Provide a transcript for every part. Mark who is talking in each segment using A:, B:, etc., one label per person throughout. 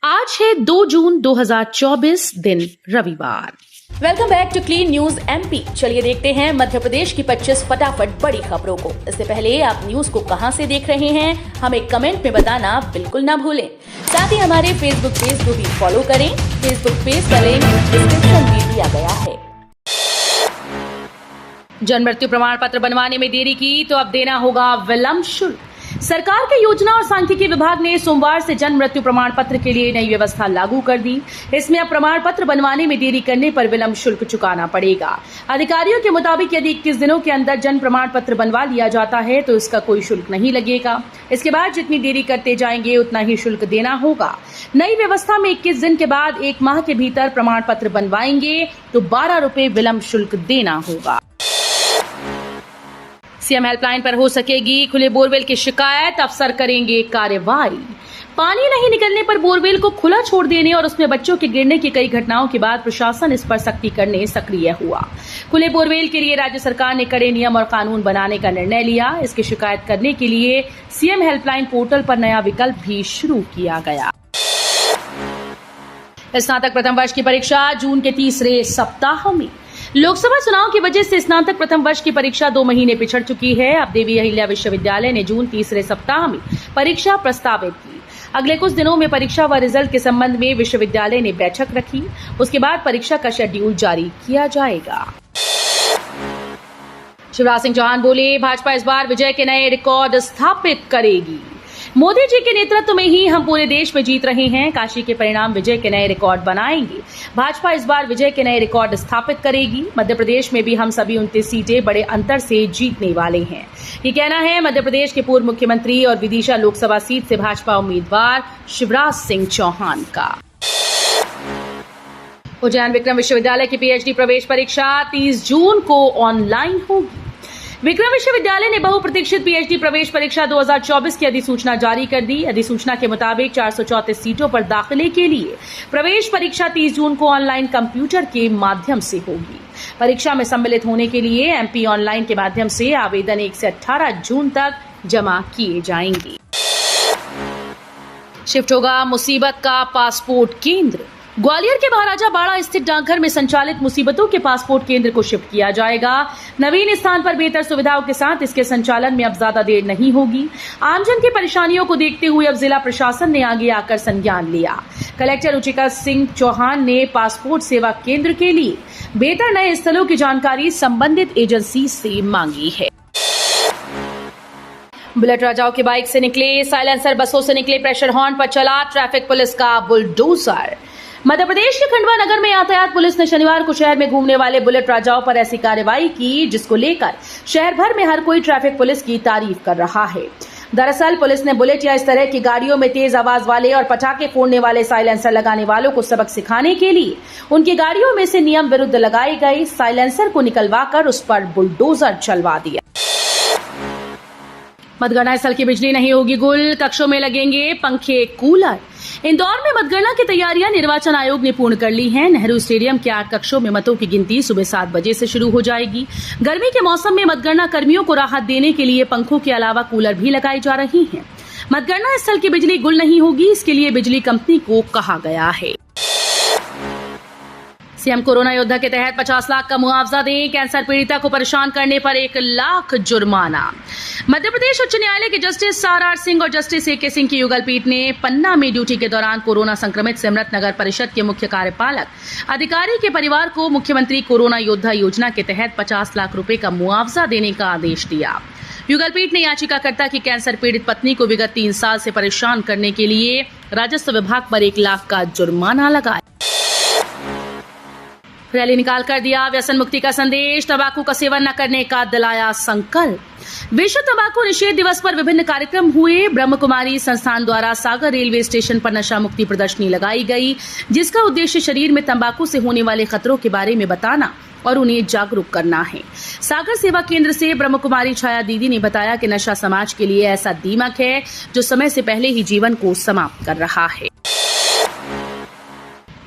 A: आज है 2 जून 2024 दिन रविवार।
B: Welcome back to clean news MP. चलिए देखते हैं मध्य प्रदेश की 25 फटाफट बड़ी खबरों को। इससे पहले आप न्यूज को कहां से देख रहे हैं हमें कमेंट में बताना बिल्कुल ना भूलें। साथ ही हमारे फेसबुक पेज को भी फॉलो करें। फेसबुक पेज का लिंक डिस्क्रिप्शन में दिया गया है।
A: जन्म मृत्यु प्रमाण पत्र बनवाने में देरी की तो अब देना होगा विलंब शुल्क। सरकार के योजना और सांख्यिकी विभाग ने सोमवार से जन्म मृत्यु प्रमाण पत्र के लिए नई व्यवस्था लागू कर दी। इसमें अब प्रमाण पत्र बनवाने में देरी करने पर विलंब शुल्क चुकाना पड़ेगा। अधिकारियों के मुताबिक यदि 21 दिनों के अंदर जन्म प्रमाण पत्र बनवा लिया जाता है तो इसका कोई शुल्क नहीं लगेगा। इसके बाद जितनी देरी करते जाएंगे उतना ही शुल्क देना होगा। नई व्यवस्था में 21 दिन के बाद 1 माह के भीतर प्रमाण पत्र बनवाएंगे तो 12 रुपए विलंब शुल्क देना होगा। सीएम हेल्पलाइन पर हो सकेगी खुले बोरवेल की शिकायत, अफसर करेंगे कार्रवाई। पानी नहीं निकलने पर बोरवेल को खुला छोड़ देने और उसमें बच्चों के गिरने की कई घटनाओं के बाद प्रशासन इस पर सख्ती करने सक्रिय हुआ। खुले बोरवेल के लिए राज्य सरकार ने कड़े नियम और कानून बनाने का निर्णय लिया। इसकी शिकायत करने के लिए सीएम हेल्पलाइन पोर्टल पर नया विकल्प भी शुरू किया गया। स्नातक प्रथम वर्ष की परीक्षा जून के तीसरे सप्ताह में। लोकसभा चुनाव की वजह से स्नातक प्रथम वर्ष की परीक्षा 2 महीने पिछड़ चुकी है। अब देवी अहिल्या विश्वविद्यालय ने जून तीसरे सप्ताह में परीक्षा प्रस्तावित की। अगले कुछ दिनों में परीक्षा व रिजल्ट के संबंध में विश्वविद्यालय ने बैठक रखी। उसके बाद परीक्षा का शेड्यूल जारी किया जाएगा। शिवराज सिंह चौहान बोले, भाजपा इस बार विजय के नए रिकॉर्ड स्थापित करेगी। मोदी जी के नेतृत्व में ही हम पूरे देश में जीत रहे हैं। काशी के परिणाम विजय के नए रिकॉर्ड बनाएंगे। भाजपा इस बार विजय के नए रिकॉर्ड स्थापित करेगी। मध्य प्रदेश में भी हम सभी 29 सीटें बड़े अंतर से जीतने वाले हैं। ये कहना है मध्य प्रदेश के पूर्व मुख्यमंत्री और विदिशा लोकसभा सीट से भाजपा उम्मीदवार शिवराज सिंह चौहान का। उज्जैन विक्रम विश्वविद्यालय की पीएचडी प्रवेश परीक्षा 30 जून को ऑनलाइन होगी। विक्रम विश्वविद्यालय ने बहुप्रतीक्षित पीएचडी प्रवेश परीक्षा 2024 की अधिसूचना जारी कर दी। अधिसूचना के मुताबिक 434 सीटों पर दाखिले के लिए प्रवेश परीक्षा 30 जून को ऑनलाइन कंप्यूटर के माध्यम से होगी। परीक्षा में सम्मिलित होने के लिए एमपी ऑनलाइन के माध्यम से आवेदन 1 से 18 जून तक जमा किए जाएंगे। शिफ्ट होगा मुसीबत का पासपोर्ट केंद्र। ग्वालियर के महाराजा बाड़ा स्थित डाकघर में संचालित मुसीबतों के पासपोर्ट केंद्र को शिफ्ट किया जाएगा। नवीन स्थान पर बेहतर सुविधाओं के साथ इसके संचालन में अब ज्यादा देर नहीं होगी। आमजन की परेशानियों को देखते हुए अब जिला प्रशासन ने आगे आकर संज्ञान लिया। कलेक्टर रुचिका सिंह चौहान ने पासपोर्ट सेवा केंद्र के लिए बेहतर नए स्थलों की जानकारी संबंधित एजेंसी से मांगी है। बुलेट राजाओं की बाइक से निकले साइलेंसर, बसों से निकले प्रेशर हॉर्न पर चला ट्रैफिक पुलिस का बुलडोजर। मध्य प्रदेश के खंडवा नगर में यातायात पुलिस ने शनिवार को शहर में घूमने वाले बुलेट राजाओं पर ऐसी कार्रवाई की जिसको लेकर शहर भर में हर कोई ट्रैफिक पुलिस की तारीफ कर रहा है। दरअसल पुलिस ने बुलेट या इस तरह की गाड़ियों में तेज आवाज वाले और पटाखे फोड़ने वाले साइलेंसर लगाने वालों को सबक सिखाने के लिए उनकी गाड़ियों में से नियम विरुद्ध लगाए गए साइलेंसर को निकलवाकर उस पर बुलडोजर चलवा दिया। मतगणना स्थल की बिजली नहीं होगी गुल, कक्षों में लगेंगे पंखे कूलर। इंदौर में मतगणना की तैयारियां निर्वाचन आयोग ने पूर्ण कर ली हैं। नेहरू स्टेडियम के 8 कक्षों में मतों की गिनती सुबह 7 बजे से शुरू हो जाएगी। गर्मी के मौसम में मतगणना कर्मियों को राहत देने के लिए पंखों के अलावा कूलर भी लगाई जा रही हैं। मतगणना स्थल की बिजली गुल नहीं होगी, इसके लिए बिजली कंपनी को कहा गया है। सीएम कोरोना योद्धा के तहत 50 लाख का मुआवजा दें, कैंसर पीड़िता को परेशान करने पर 1 लाख जुर्माना। मध्य प्रदेश उच्च न्यायालय के जस्टिस आर सिंह और जस्टिस AK सिंह की युगल पीठ ने पन्ना में ड्यूटी के दौरान कोरोना संक्रमित सिमरत नगर परिषद के मुख्य कार्यपालक अधिकारी के परिवार को मुख्यमंत्री कोरोना योद्धा योजना के तहत 50 लाख रुपए का मुआवजा देने का आदेश दिया। युगल पीठ ने याचिकाकर्ता की कैंसर पीड़ित पत्नी को विगत 3 साल से परेशान करने के लिए राजस्व विभाग पर 1 लाख का जुर्माना लगाया। रैली निकालकर दिया व्यसन मुक्ति का संदेश, तंबाकू का सेवन न करने का दिलाया संकल्प। विश्व तंबाकू निषेध दिवस पर विभिन्न कार्यक्रम हुए। ब्रह्म कुमारी संस्थान द्वारा सागर रेलवे स्टेशन पर नशा मुक्ति प्रदर्शनी लगाई गई, जिसका उद्देश्य शरीर में तंबाकू से होने वाले खतरों के बारे में बताना और उन्हें जागरूक करना है। सागर सेवा केंद्र से ब्रह्म कुमारी छाया दीदी ने बताया कि नशा समाज के लिए ऐसा दीमक है जो समय से पहले ही जीवन को समाप्त कर रहा है।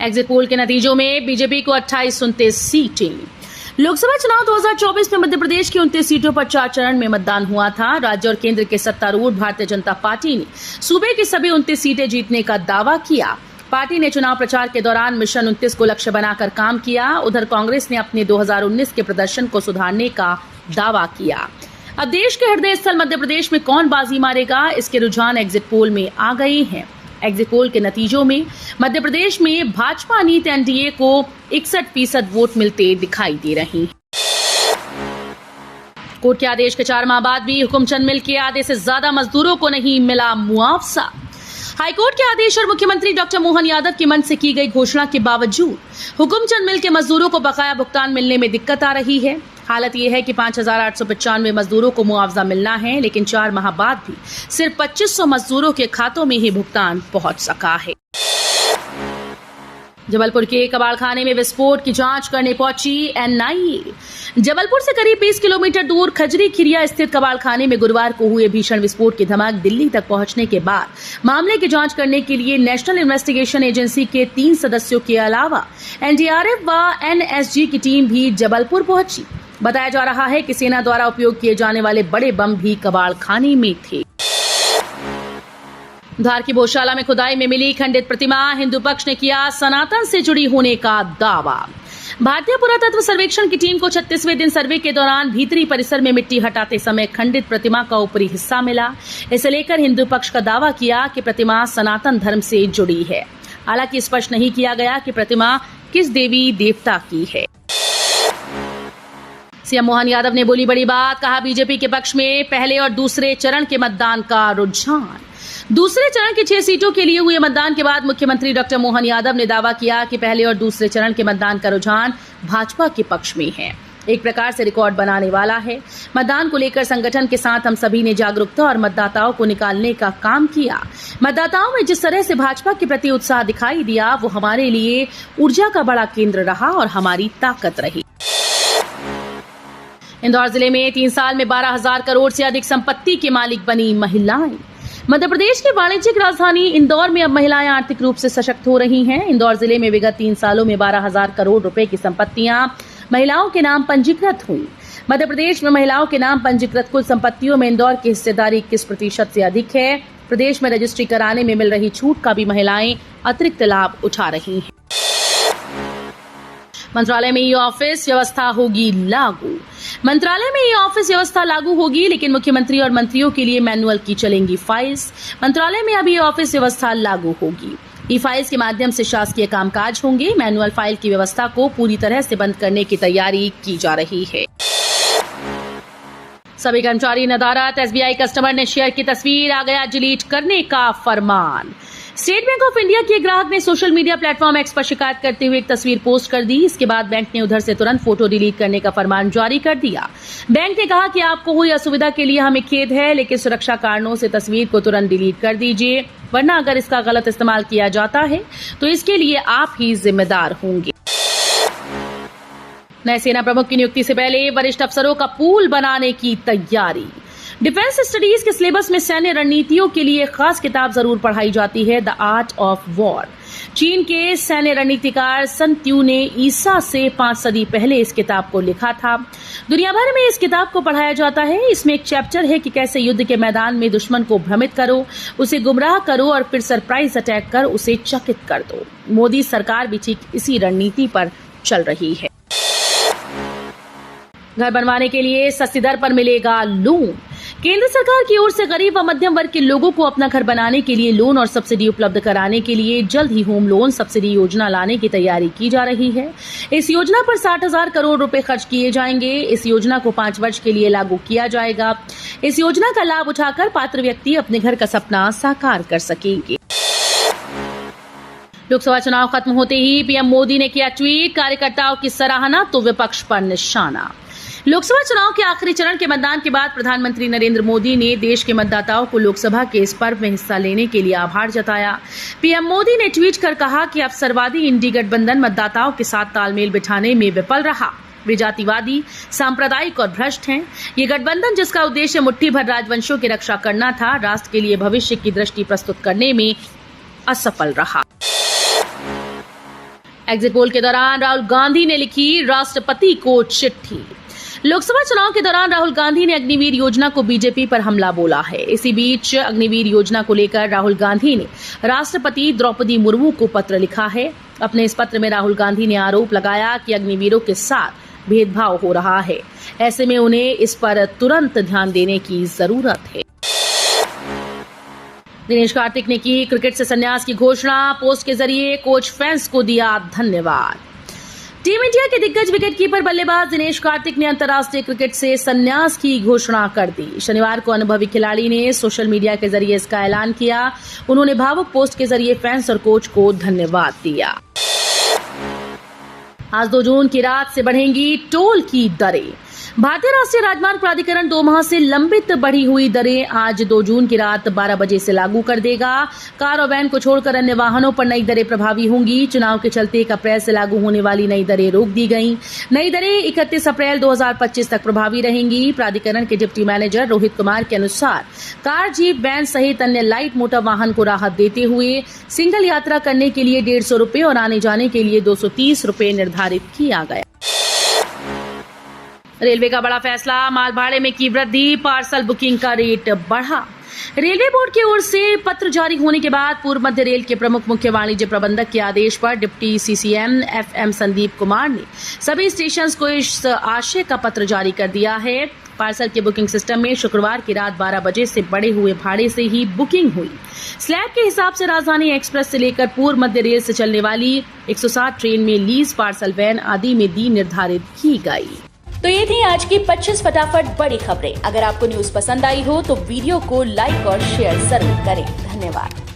A: एग्जिट पोल के नतीजों में बीजेपी को 28-29 सीटें। लोकसभा चुनाव 2024 में मध्य प्रदेश की 29 सीटों पर 4 चरण में मतदान हुआ था। राज्य और केंद्र के सत्तारूढ़ भारतीय जनता पार्टी ने सूबे की सभी 29 सीटें जीतने का दावा किया। पार्टी ने चुनाव प्रचार के दौरान मिशन 29 को लक्ष्य बनाकर काम किया। उधर कांग्रेस ने अपने 2019 के प्रदर्शन को सुधारने का दावा किया। अब देश के हृदय स्थल मध्य प्रदेश में कौन बाजी मारेगा, इसके रुझान एग्जिट पोल में आ गए हैं। एग्जिट पोल के नतीजों में मध्य प्रदेश में भाजपा नीत एनडीए को 61% वोट मिलते दिखाई दे रहे हैं। कोर्ट के आदेश के 4 माह बाद भी हुकुमचंद मिल के आधे से ज्यादा मजदूरों को नहीं मिला मुआवजा। हाईकोर्ट के आदेश और मुख्यमंत्री डॉक्टर मोहन यादव के मंच से की गई घोषणा के बावजूद हुकुमचंद मिल के मजदूरों को बकाया भुगतान मिलने में दिक्कत आ रही है। हालत यह है कि 5,895 मजदूरों को मुआवजा मिलना है, लेकिन 4 माह बाद भी सिर्फ 2,500 मजदूरों के खातों में ही भुगतान पहुंच सका है। जबलपुर के कबाड़खाने में विस्फोट की जांच करने पहुंची एनआईए। जबलपुर से करीब 20 किलोमीटर दूर खजरी खिरिया स्थित कबाड़खाने में गुरुवार को हुए भीषण विस्फोट की धमक दिल्ली तक पहुंचने के बाद मामले की जांच करने के लिए नेशनल इन्वेस्टिगेशन एजेंसी के 3 सदस्यों के अलावा एनडीआरएफ व एनएसजी की टीम भी जबलपुर पहुंची। बताया जा रहा है कि सेना द्वारा उपयोग किए जाने वाले बड़े बम भी कबाड़खाने में थे। धार की भोजशाला में खुदाई में मिली खंडित प्रतिमा, हिंदू पक्ष ने किया सनातन से जुड़ी होने का दावा। भारतीय पुरातत्व सर्वेक्षण की टीम को 36वें दिन सर्वे के दौरान भीतरी परिसर में मिट्टी हटाते समय खंडित प्रतिमा का ऊपरी हिस्सा मिला। इसे लेकर हिंदू पक्ष का दावा किया कि प्रतिमा सनातन धर्म से जुड़ी है। हालांकि स्पष्ट नहीं किया गया कि प्रतिमा किस देवी देवता की है। सीएम मोहन यादव ने बोली बड़ी बात, कहा बीजेपी के पक्ष में पहले और दूसरे चरण के मतदान का रुझान। दूसरे चरण की 6 सीटों के लिए हुए मतदान के बाद मुख्यमंत्री डॉक्टर मोहन यादव ने दावा किया कि पहले और दूसरे चरण के मतदान का रुझान भाजपा के पक्ष में है। एक प्रकार से रिकॉर्ड बनाने वाला है। मतदान को लेकर संगठन के साथ हम सभी ने जागरूकता और मतदाताओं को निकालने का काम किया। मतदाताओं में जिस तरह से भाजपा के प्रति उत्साह दिखाई दिया, वो हमारे लिए ऊर्जा का बड़ा केंद्र रहा और हमारी ताकत रही। इंदौर जिले में 3 साल में 12,000 करोड़ से अधिक संपत्ति के मालिक बनी महिलाएं। मध्य प्रदेश की वाणिज्यिक राजधानी इंदौर में अब महिलाएं आर्थिक रूप से सशक्त हो रही हैं। इंदौर जिले में विगत 3 सालों में 12,000 करोड़ रुपए की संपत्तियां महिलाओं के नाम पंजीकृत हुई। मध्य प्रदेश में महिलाओं के नाम पंजीकृत कुल संपत्तियों में इंदौर की हिस्सेदारी 21% से अधिक है। प्रदेश में रजिस्ट्री कराने में मिल रही छूट का भी महिलाएं अतिरिक्त लाभ उठा रही हैं। मंत्रालय में ई ऑफिस व्यवस्था होगी लागू। मंत्रालय में ई ऑफिस व्यवस्था लागू होगी, लेकिन मुख्यमंत्री और मंत्रियों के लिए मैनुअल की चलेंगी फाइल्स। मंत्रालय में अब ई ऑफिस व्यवस्था लागू होगी। ई फाइल्स के माध्यम से शासकीय कामकाज होंगे। मैनुअल फाइल की व्यवस्था को पूरी तरह से बंद करने की तैयारी की जा रही है। सभी कर्मचारी नदारत, एसबीआई कस्टमर ने शेयर की तस्वीर, आ गया डिलीट करने का फरमान। स्टेट बैंक ऑफ इंडिया के ग्राहक ने सोशल मीडिया प्लेटफॉर्म एक्स पर शिकायत करते हुए एक तस्वीर पोस्ट कर दी। इसके बाद बैंक ने उधर से तुरंत फोटो डिलीट करने का फरमान जारी कर दिया। बैंक ने कहा कि आपको हुई असुविधा के लिए हमें खेद है, लेकिन सुरक्षा कारणों से तस्वीर को तुरंत डिलीट कर दीजिए, वरना अगर इसका गलत इस्तेमाल किया जाता है तो इसके लिए आप ही जिम्मेदार होंगे। नए सेना प्रमुख की नियुक्ति से पहले वरिष्ठ अफसरों का पूल बनाने की तैयारी। डिफेंस स्टडीज के सिलेबस में सैन्य रणनीतियों के लिए खास किताब जरूर पढ़ाई जाती है, द आर्ट ऑफ वॉर। चीन के सैन्य रणनीतिकार सन त्यू ने ईसा से 5 सदी पहले इस किताब को लिखा था। दुनिया भर में इस किताब को पढ़ाया जाता है। इसमें एक चैप्टर है कि कैसे युद्ध के मैदान में दुश्मन को भ्रमित करो, उसे गुमराह करो और फिर सरप्राइज अटैक कर उसे चकित कर दो। मोदी सरकार भी ठीक इसी रणनीति पर चल रही है। घर बनवाने के लिए सस्ती दर पर मिलेगा लोन। केंद्र सरकार की ओर से गरीब व मध्यम वर्ग के लोगों को अपना घर बनाने के लिए लोन और सब्सिडी उपलब्ध कराने के लिए जल्द ही होम लोन सब्सिडी योजना लाने की तैयारी की जा रही है। इस योजना पर 60,000 करोड़ रुपए खर्च किए जाएंगे। इस योजना को 5 वर्ष के लिए लागू किया जाएगा। इस योजना का लाभ उठाकर पात्र व्यक्ति अपने घर का सपना साकार कर सकेंगे। लोकसभा चुनाव खत्म होते ही पीएम मोदी ने किया ट्वीट, कार्यकर्ताओं की सराहना तो विपक्ष पर निशाना। लोकसभा चुनाव के आखिरी चरण के मतदान के बाद प्रधानमंत्री नरेंद्र मोदी ने देश के मतदाताओं को लोकसभा के इस पर्व में हिस्सा लेने के लिए आभार जताया। पीएम मोदी ने ट्वीट कर कहा कि अवसरवादी इंडी गठबंधन मतदाताओं के साथ तालमेल बिठाने में विफल रहा। वे जातिवादी, सांप्रदायिक और भ्रष्ट हैं। ये गठबंधन, जिसका उद्देश्य मुट्ठी भर राजवंशों की रक्षा करना था, राष्ट्र के लिए भविष्य की दृष्टि प्रस्तुत करने में असफल रहा। एग्जिट पोल के दौरान राहुल गांधी ने लिखी राष्ट्रपति को चिट्ठी। लोकसभा चुनाव के दौरान राहुल गांधी ने अग्निवीर योजना को बीजेपी पर हमला बोला है। इसी बीच अग्निवीर योजना को लेकर राहुल गांधी ने राष्ट्रपति द्रौपदी मुर्मू को पत्र लिखा है। अपने इस पत्र में राहुल गांधी ने आरोप लगाया कि अग्निवीरों के साथ भेदभाव हो रहा है। ऐसे में उन्हें इस पर तुरंत ध्यान देने की जरूरत है। दिनेश कार्तिक ने की क्रिकेट से संन्यास की घोषणा। पोस्ट के जरिए कोच फैंस को दिया धन्यवाद। टीम इंडिया के दिग्गज विकेटकीपर बल्लेबाज दिनेश कार्तिक ने अंतर्राष्ट्रीय क्रिकेट से संन्यास की घोषणा कर दी। शनिवार को अनुभवी खिलाड़ी ने सोशल मीडिया के जरिए इसका ऐलान किया। उन्होंने भावुक पोस्ट के जरिए फैंस और कोच को धन्यवाद दिया। आज 2 जून की रात से बढ़ेंगी टोल की दरें। भारतीय राष्ट्रीय राजमार्ग प्राधिकरण 2 माह से लंबित बढ़ी हुई दरें आज 2 जून की रात 12 बजे से लागू कर देगा। कार और वैन को छोड़कर अन्य वाहनों पर नई दरें प्रभावी होंगी। चुनाव के चलते 1 अप्रैल से लागू होने वाली नई दरें रोक दी गईं। नई दरें 31 अप्रैल 2025 तक प्रभावी रहेंगी। प्राधिकरण के डिप्टी मैनेजर रोहित कुमार के अनुसार कार, जीप, वैन सहित अन्य लाइट मोटर वाहन को राहत देते हुए सिंगल यात्रा करने के लिए 150 रुपये और आने जाने के लिए 230 रुपये निर्धारित किया गया। रेलवे का बड़ा फैसला, माल भाड़े में की वृद्धि, पार्सल बुकिंग का रेट बढ़ा। रेलवे बोर्ड की ओर से पत्र जारी होने के बाद पूर्व मध्य रेल के प्रमुख मुख्य वाणिज्य प्रबंधक के आदेश पर deputy CCM FM Sandeep Kumar ने सभी स्टेशंस को इस आशय का पत्र जारी कर दिया है। पार्सल के बुकिंग सिस्टम में शुक्रवार की रात 12 बजे से बढ़े हुए भाड़े से ही बुकिंग हुई। स्लैब के हिसाब से राजधानी एक्सप्रेस से लेकर पूर्व मध्य रेल से चलने वाली 160 ट्रेन में लीज, पार्सल वैन आदि में दी निर्धारित की गई।
B: तो ये थी आज की 25 फटाफट बड़ी खबरें। अगर आपको न्यूज पसंद आई हो तो वीडियो को लाइक और शेयर जरूर करें। धन्यवाद।